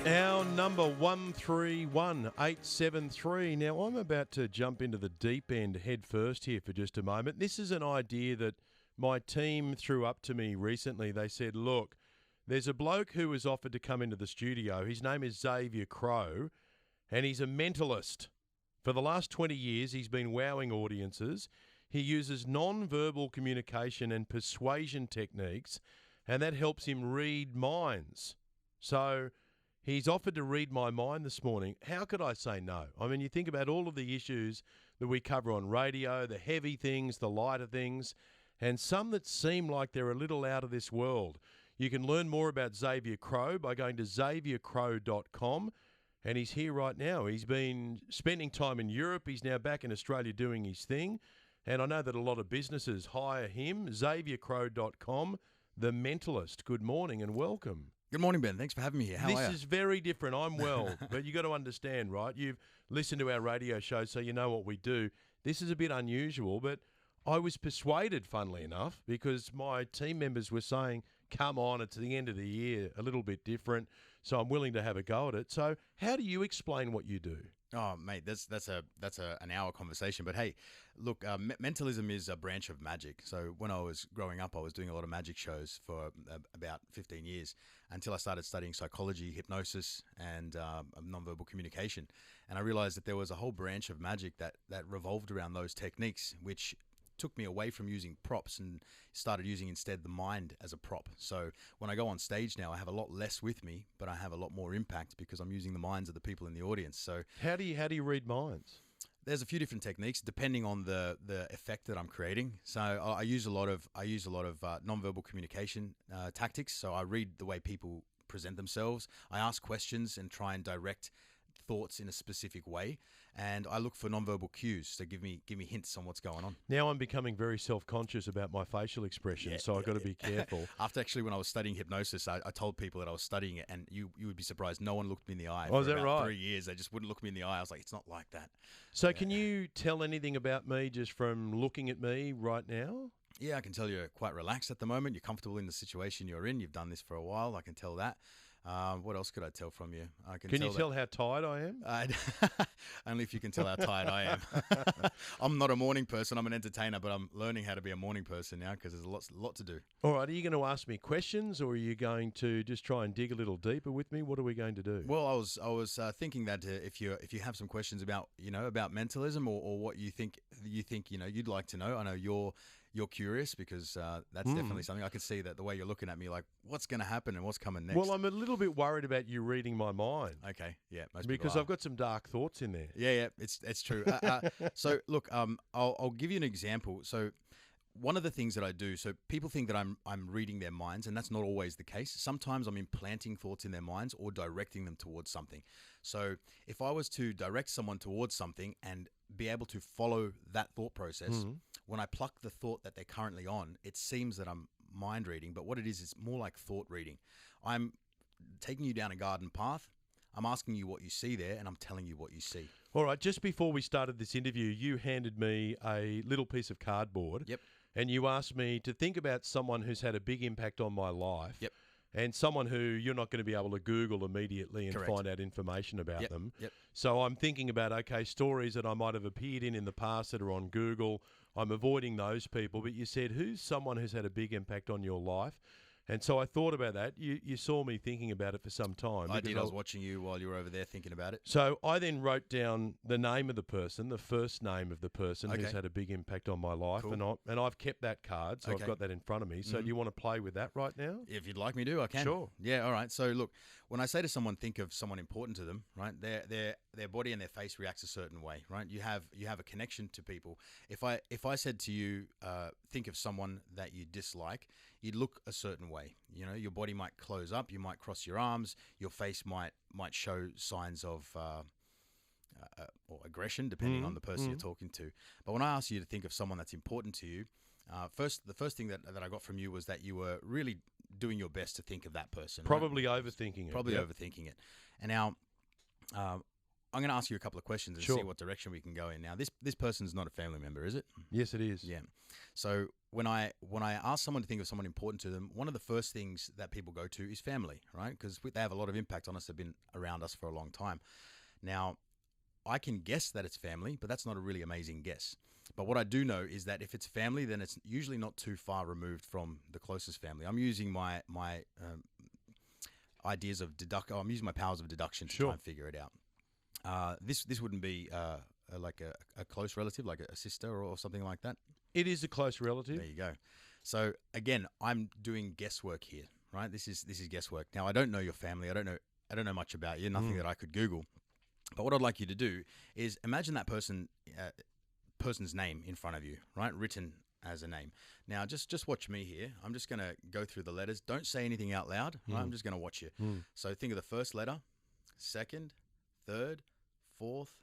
Our number 131873. Now, I'm about to jump into the deep end head first here for just a moment. This is an idea that my team threw up to me recently. They said, look, there's a bloke who was offered to come into the studio. His name is Xavier Crow, and he's a mentalist. For the last 20 years, he's been wowing audiences. He uses non-verbal communication and persuasion techniques, and that helps him read minds. So he's offered to read my mind this morning. How could I say no? I mean, you think about all of the issues that we cover on radio, the heavy things, the lighter things, and some that seem like they're a little out of this world. You can learn more about Xavier Crow by going to xaviercrow.com, and he's here right now. He's been spending time in Europe. He's now back in Australia doing his thing, and I know that a lot of businesses hire him. xaviercrow.com, the Mentalist. Good morning and welcome. Good morning, Ben. Thanks for having me here. How are you? This is very different. I'm well, but you got to understand, right? You've listened to our radio show, so you know what we do. This is a bit unusual, but I was persuaded, funnily enough, because my team members were saying, come on, it's the end of the year, a little bit different, so I'm willing to have a go at it. So how do you explain what you do? Oh, mate, that's an hour conversation. But hey, look, mentalism is a branch of magic. So when I was growing up, I was doing a lot of magic shows for about 15 years until I started studying psychology, hypnosis, and nonverbal communication. And I realized that there was a whole branch of magic that revolved around those techniques, which took me away from using props and started using instead the mind as a prop. So when I go on stage now, I have a lot less with me, but I have a lot more impact because I'm using the minds of the people in the audience. So how do you read minds? There's a few different techniques depending on the effect that I'm creating. So I use a lot of nonverbal communication tactics. So I read the way people present themselves. I ask questions and try and direct thoughts in a specific way, and I look for nonverbal cues to give me hints on what's going on. Now I'm becoming very self-conscious about my facial expression, so I've got to be careful. After actually, when I was studying hypnosis, I told people that I was studying it, and you would be surprised, no one looked me in the eye. Oh, is that about right? 3 years, they just wouldn't look me in the eye. I was like, it's not like that. So can you tell anything about me just from looking at me right now? Yeah, I can tell you're quite relaxed at the moment. You're comfortable in the situation you're in. You've done this for a while. I can tell that. What else could I tell from you? Can you tell how tired I am? Only if you can tell how tired I am. I'm not a morning person. I'm an entertainer, but I'm learning how to be a morning person now because there's a lot to do. All right. Are you going to ask me questions, or are you going to just try and dig a little deeper with me? What are we going to do? Well, I was thinking that if you have some questions about mentalism or what you think you'd like to know. I know you're curious because that's definitely something. I can see that the way you're looking at me, like what's going to happen and what's coming next. Well, I'm a little bit worried about you reading my mind. Okay, yeah, because I've got some dark thoughts in there. Yeah, it's true. So look, I'll give you an example. So one of the things that I do, so people think that I'm reading their minds, and that's not always the case. Sometimes I'm implanting thoughts in their minds or directing them towards something. So if I was to direct someone towards something and be able to follow that thought process, when I pluck the thought that they're currently on, it seems that I'm mind reading, but what it is, it's more like thought reading. I'm taking you down a garden path. I'm asking you what you see there, and I'm telling you what you see. All right, just before we started this interview, you handed me a little piece of cardboard. Yep. And you asked me to think about someone who's had a big impact on my life. Yep. And someone who you're not going to be able to Google immediately and Correct. find out information about them. Yep. So I'm thinking about, okay, stories that I might have appeared in the past that are on Google. I'm avoiding those people. But you said, who's someone who's had a big impact on your life? And so I thought about that. You saw me thinking about it for some time. I did. I was watching you while you were over there thinking about it. So I then wrote down the name of the person, the first name of the person who's had a big impact on my life. Cool. And I've kept that card, so I've got that in front of me. So do you want to play with that right now? If you'd like me to, I can. Sure. Yeah, all right. So look, when I say to someone, think of someone important to them, right? Their body and their face reacts a certain way, right? You have a connection to people. If I said to you, think of someone that you dislike, you'd look a certain way. You know, your body might close up, you might cross your arms, your face might show signs of or aggression, depending on the person you're talking to. But when I ask you to think of someone that's important to you, the first thing that I got from you was that you were really doing your best to think of that person. Probably overthinking it. Probably overthinking it. And now, I'm going to ask you a couple of questions and Sure. see what direction we can go in. Now, this person's not a family member, is it? Yes, it is. Yeah. So when I ask someone to think of someone important to them, one of the first things that people go to is family, right? Because they have a lot of impact on us. They've been around us for a long time. Now, I can guess that it's family, but that's not a really amazing guess. But what I do know is that if it's family, then it's usually not too far removed from the closest family. I'm using my ideas of I'm using my powers of deduction to Sure. try and figure it out. This wouldn't be like a close relative, like a sister or something like that. It is a close relative. There you go. So again, I'm doing guesswork here, right? This is guesswork. Now I don't know your family. I don't know much about you. Nothing that I could Google. But what I'd like you to do is imagine that person's name in front of you, right? Written as a name. Now, just watch me here. I'm just going to go through the letters. Don't say anything out loud. Right? I'm just going to watch you. So think of the first letter, second, third, fourth,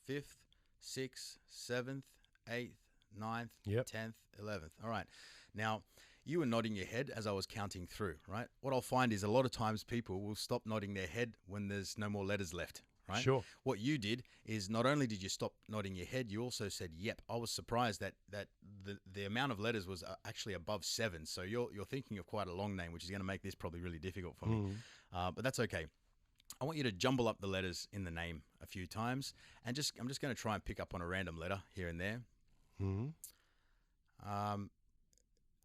fifth, sixth, seventh, eighth, ninth, 10th, 11th. All right. Now, you were nodding your head as I was counting through, right? What I'll find is a lot of times people will stop nodding their head when there's no more letters left. Right? Sure. What you did is not only did you stop nodding your head, you also said, "Yep." I was surprised that the amount of letters was actually above 7. So you're thinking of quite a long name, which is going to make this probably really difficult for me. But that's okay. I want you to jumble up the letters in the name a few times, and I'm just going to try and pick up on a random letter here and there.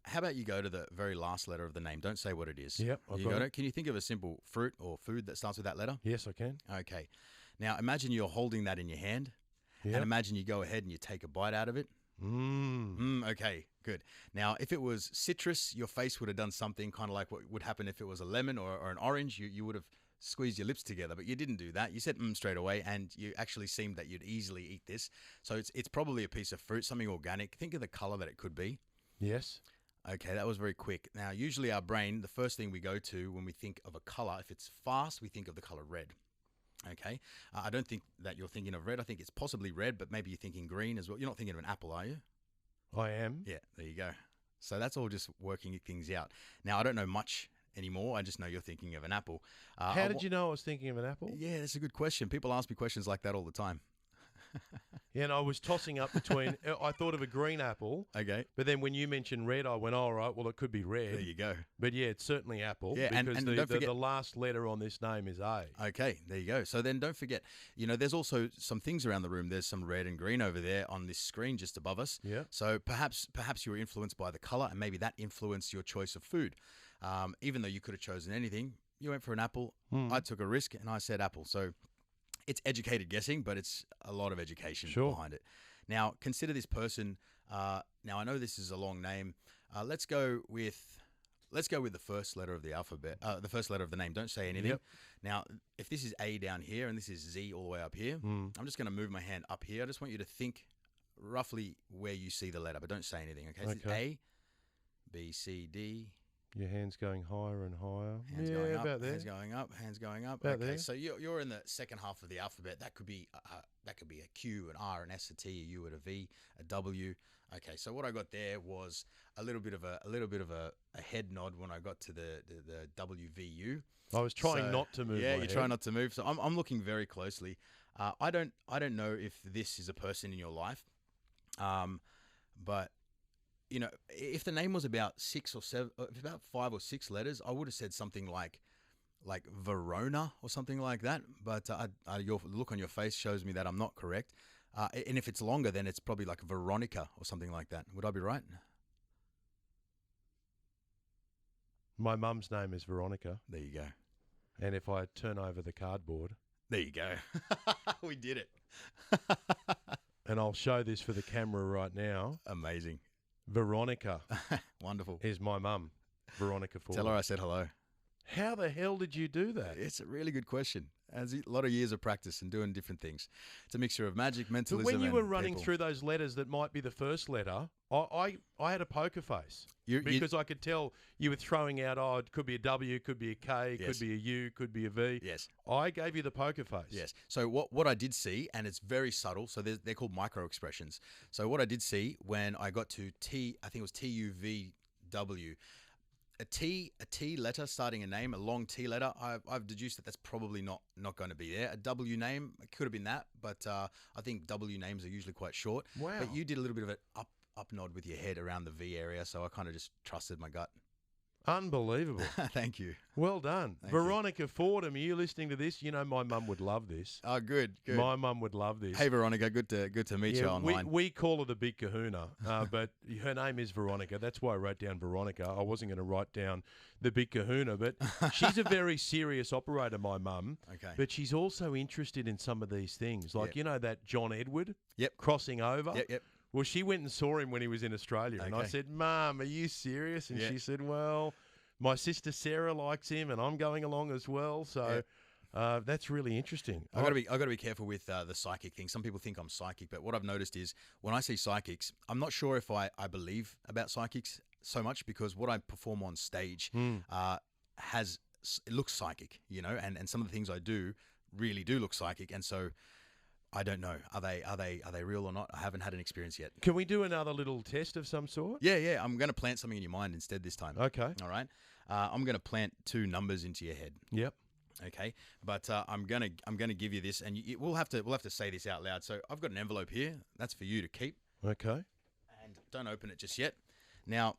How about you go to the very last letter of the name? Don't say what it is. Yep, I've You got got it. it? Can you think of a simple fruit or food that starts with that letter? Yes, I can. Okay. Now imagine you're holding that in your hand, Yep. and imagine you go ahead and you take a bite out of it. Okay, good. Now, if it was citrus, your face would have done something kind of like what would happen if it was a lemon or an orange. You would have squeezed your lips together, but you didn't do that. You said straight away, and you actually seemed that you'd easily eat this. So it's probably a piece of fruit, something organic. Think of the color that it could be. Yes. Okay, that was very quick. Now, usually our brain, the first thing we go to when we think of a color, if it's fast, we think of the color red. Okay, I don't think that you're thinking of red. I think it's possibly red, but maybe you're thinking green as well. You're not thinking of an apple, are you? I am. Yeah, there you go. So that's all just working things out. Now, I don't know much anymore. I just know you're thinking of an apple. How did you know I was thinking of an apple? Yeah, that's a good question. People ask me questions like that all the time. Yeah, and I was tossing up between. I thought of a green apple, Okay, but then when you mentioned red, I went, "All right, well, it could be red." there you go. But yeah, it's certainly apple. Yeah, and because don't forget- the last letter on this name is A. Okay, there you go. So then don't forget, there's also some things around the room. There's some red and green over there on this screen just above us. Yeah. So perhaps you were influenced by the color, and maybe that influenced your choice of food. Even though you could have chosen anything, you went for an apple. I took a risk and I said apple. So it's educated guessing, but it's a lot of education behind it. Now, consider this person. Now, I know this is a long name. Let's go with the first letter of the alphabet, the first letter of the name. Don't say anything. Yep. Now, if this is A down here and this is Z all the way up here, I'm just going to move my hand up here. I just want you to think roughly where you see the letter, but don't say anything, okay? So it's A, B, C, D. Your hand's going higher and higher. Hands yeah, going up, about there. hands going up, hands going up. About Okay, there. so you're in the second half of the alphabet. That could be a Q, an R, an S, a T, a U, and a V, a W. Okay, so what I got there was a little bit of a head nod when I got to the WVU. I was trying So, not to move. Yeah, my you head. try not to move. So I'm looking very closely. I don't know if this is a person in your life, but if the name was about 6 or 7, about 5 or 6 letters, I would have said something like Verona or something like that. But your look on your face shows me that I'm not correct. And if it's longer, then it's probably like Veronica or something like that. Would I be right? My mum's name is Veronica, There you go. and if I turn over the cardboard, There you go. We did it. and I'll show this for the camera right now, Amazing. Veronica Wonderful. is my mum, Veronica Fordham. Tell her I said hello. How the hell did you do that? It's a really good question. As a lot of years of practice and doing different things. It's a mixture of magic, mentalism, But when you and were running people. through those letters that might be the first letter, I had a poker face You- because I could tell you were throwing out, it could be a W, could be a K, Yes. could be a U, could be a V. Yes. I gave you the poker face. Yes. So what I did see, and it's very subtle, so they're called micro expressions. So what I did see when I got to T, I think it was TUVW, a T letter starting a name, a long T letter. I've deduced that that's probably not going to be there. A W name, it could have been that, but I think W names are usually quite short. Wow. But you did a little bit of an up nod with your head around the V area, so I kind of just trusted my gut. Unbelievable. Thank you. Well done. Thank you. Veronica Fordham, are you listening to this? You know my mum would love this. Oh, good. My mum would love this. Hey, Veronica, good to meet you online. We call her the Big Kahuna, but her name is Veronica. That's why I wrote down Veronica. I wasn't going to write down the Big Kahuna, but she's a very serious operator, my mum. Okay. But she's also interested in some of these things, like, Yep. that John Edward Yep. crossing over. Yep. Well, she went and saw him when he was in Australia, and I Okay. said, Mum, are you serious? And Yeah. she said, well, my sister Sarah likes him, and I'm going along as well. So that's really interesting. I got to be careful with the psychic thing. Some people think I'm psychic, but what I've noticed is when I see psychics, I'm not sure if I believe about psychics so much, because what I perform on stage it looks psychic, and some of the things I do really do look psychic, and so I don't know. Are they real or not? I haven't had an experience yet. Can we do another little test of some sort? Yeah. I'm going to plant something in your mind instead this time. Okay. All right. I'm going to plant 2 numbers into your head. Yep. Okay. But I'm gonna give you this, and we'll have to say this out loud. So I've got an envelope here. That's for you to keep. Okay. And don't open it just yet. Now.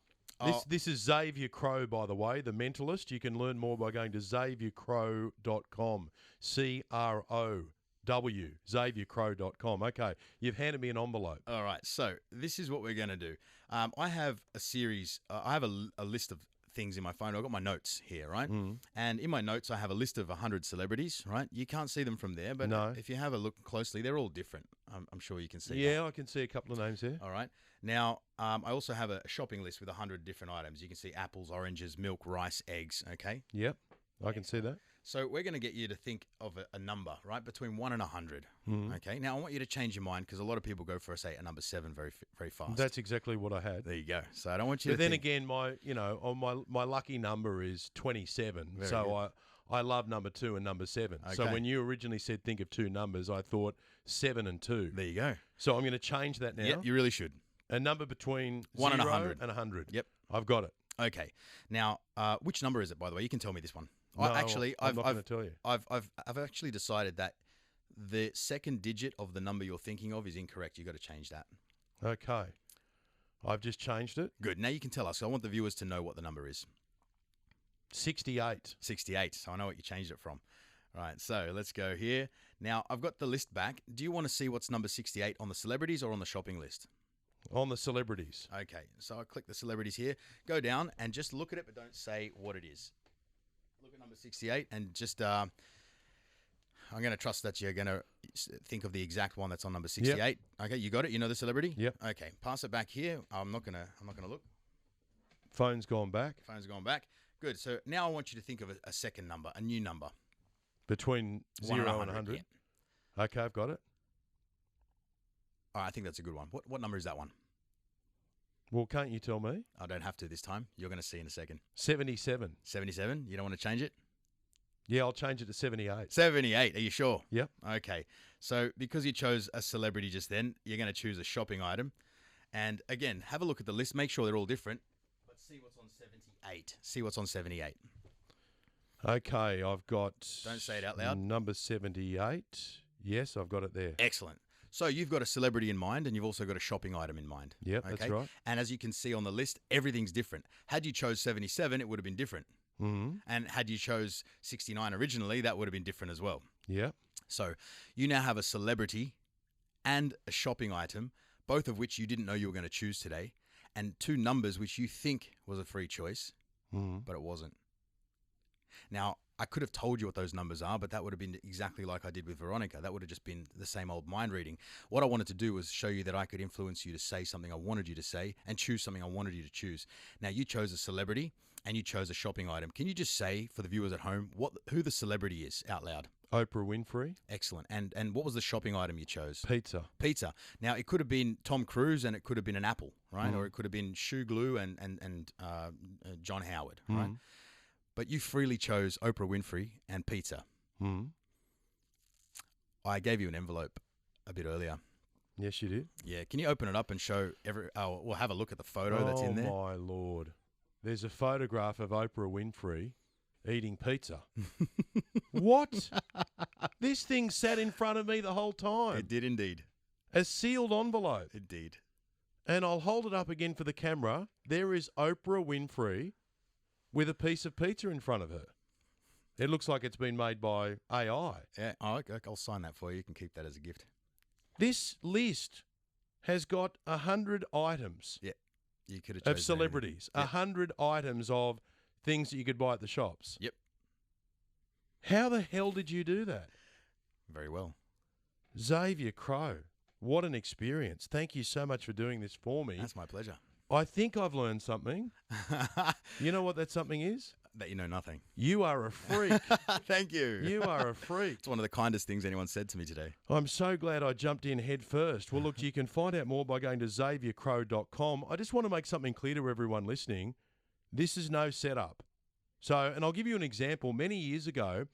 This is Xavier Crow, by the way, the Mentalist. You can learn more by going to xaviercrow.com. CROW, xaviercrow.com. Okay, you've handed me an envelope. All right, so this is what we're going to do. I have a series, I have a list of things in my phone. I've got my notes here, right? And in my notes, I have a list of 100 celebrities, right? You can't see them from there, but if you have a look closely, they're all different. I'm sure you can see Yeah, I can see a couple of names there. All right. Now, I also have a shopping list with 100 different items. You can see apples, oranges, milk, rice, eggs, okay? Yep, I can see that. So we're going to get you to think of a number, right, between 1 and 100. Okay. Now I want you to change your mind, because a lot of people go for a number 7 very very fast. That's exactly what I had. There you go. So I don't want you. But to then think, again, my lucky number is 27. Very so good. I love number 2 and number 7. So Okay. when you originally said think of 2 numbers, I thought 7 and 2. There you go. So I'm going to change that now. Yep, you really should. A number between 1 and 0 100. and 100. Yep. I've got it. Okay. Now, which number is it? By the way, you can tell me this one. No, I'm not going to tell you. I've actually decided that the second digit of the number you're thinking of is incorrect. You've got to change that. Okay. I've just changed it. Good. Now you can tell us. I want the viewers to know what the number is. 68. 68. So I know what you changed it from. All right. So let's go here. Now I've got the list back. Do you want to see what's number 68 on the celebrities or on the shopping list? On the celebrities. Okay. So I click the celebrities here. Go down and just look at it, but don't say what it is. Look at number 68 and just I'm going to trust that you're going to think of the exact one that's on number 68. Yep. Okay, you got it? You know the celebrity? Yep. Okay, pass it back here. I'm not going to look. Phone's gone back. Phone's gone back. Good. So now I want you to think of a second number, a new number. Between 0 and 100. Yeah. Okay, I've got it. All right, I think that's a good one. What number is that one? Well, can't you tell me? I don't have to this time. You're going to see in a second. 77. 77? You don't want to change it? Yeah, I'll change it to 78. 78. Are you sure? Yep. Okay. So because you chose a celebrity just then, you're going to choose a shopping item. And again, have a look at the list. Make sure they're all different. But see what's on 78. See what's on 78. Okay, I've got... Don't say it out loud. Number 78. Yes, I've got it there. Excellent. So you've got a celebrity in mind, and you've also got a shopping item in mind. Yep, that's right. And as you can see on the list, everything's different. Had you chose 77, it would have been different. Mm-hmm. And had you chose 69 originally, that would have been different as well. Yep. So you now have a celebrity and a shopping item, both of which you didn't know you were going to choose today, and 2 numbers which you think was a free choice, but it wasn't. Now, I could have told you what those numbers are, but that would have been exactly like I did with Veronica. That would have just been the same old mind reading. What I wanted to do was show you that I could influence you to say something I wanted you to say and choose something I wanted you to choose. Now, you chose a celebrity and you chose a shopping item. Can you just say, for the viewers at home, who the celebrity is out loud? Oprah Winfrey. Excellent. And what was the shopping item you chose? Pizza. Pizza. Now, it could have been Tom Cruise and it could have been an apple, right? Or it could have been shoe glue and John Howard, right? But you freely chose Oprah Winfrey and pizza. I gave you an envelope a bit earlier. Yes, you did. Yeah. Can you open it up and show we'll have a look at the photo that's in there. Oh, my Lord. there's a photograph of Oprah Winfrey eating pizza. What? This thing sat in front of me the whole time. It did indeed. A sealed envelope. It did. And I'll hold it up again for the camera. There is Oprah Winfrey with a piece of pizza in front of her. It looks like it's been made by AI. Yeah, I'll sign that for you. You can keep that as a gift. This list has got 100 items Yeah, you could have of celebrities. 100 items of things that you could buy at the shops. Yep. How the hell did you do that? Very well. Xavier Crow, what an experience. Thank you so much for doing this for me. That's my pleasure. I think I've learned something. You know what that something is? That you know nothing. You are a freak. Thank you. You are a freak. It's one of the kindest things anyone said to me today. I'm so glad I jumped in head first. Well, look, you can find out more by going to xaviercrow.com. I just want to make something clear to everyone listening. This is no setup. So, and I'll give you an example. Many years ago,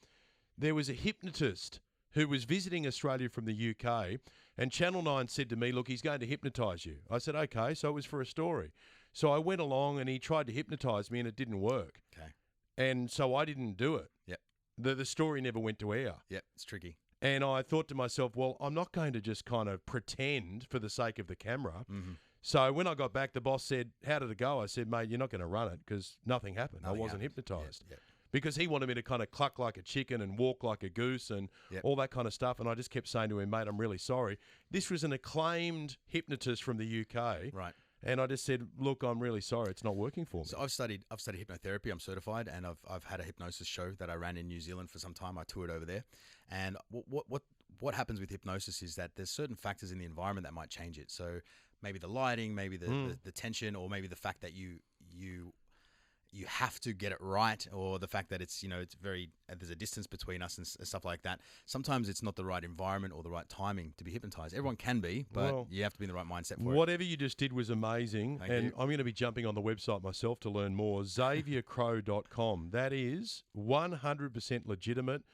there was a hypnotist who was visiting Australia from the UK, and Channel 9 said to me, look, he's going to hypnotise you. I said, okay, so it was for a story. So I went along and he tried to hypnotise me and it didn't work. Okay. And so I didn't do it. Yep. The story never went to air. Yep, it's tricky. And I thought to myself, well, I'm not going to just kind of pretend for the sake of the camera. Mm-hmm. So when I got back, the boss said, how did it go? I said, mate, you're not going to run it because nothing happened. I wasn't hypnotised. Yep. Because he wanted me to kind of cluck like a chicken and walk like a goose and all that kind of stuff. And I just kept saying to him, mate, I'm really sorry. This was an acclaimed hypnotist from the UK. Right. And I just said, look, I'm really sorry. It's not working for me. So I've studied hypnotherapy. I'm certified, and I've had a hypnosis show that I ran in New Zealand for some time. I toured over there. And what happens with hypnosis is that there's certain factors in the environment that might change it. So maybe the lighting, maybe the tension, or maybe the fact that you have to get it right, or the fact that it's very there's a distance between us and stuff like that. Sometimes it's not the right environment or the right timing to be hypnotized. Everyone can be, but you have to be in the right mindset for it. Whatever you just did was amazing. Thank and you. I'm going to be jumping on the website myself to learn more. XavierCrow.com. That is 100% legitimate.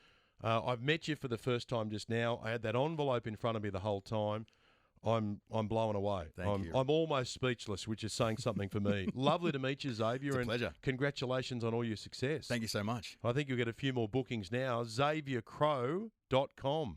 I've met you for the first time just now. I had that envelope in front of me the whole time. I'm blown away. Thank you. I'm almost speechless, which is saying something for me. Lovely to meet you, Xavier. It's a pleasure. Congratulations on all your success. Thank you so much. I think you'll get a few more bookings now. XavierCrow.com.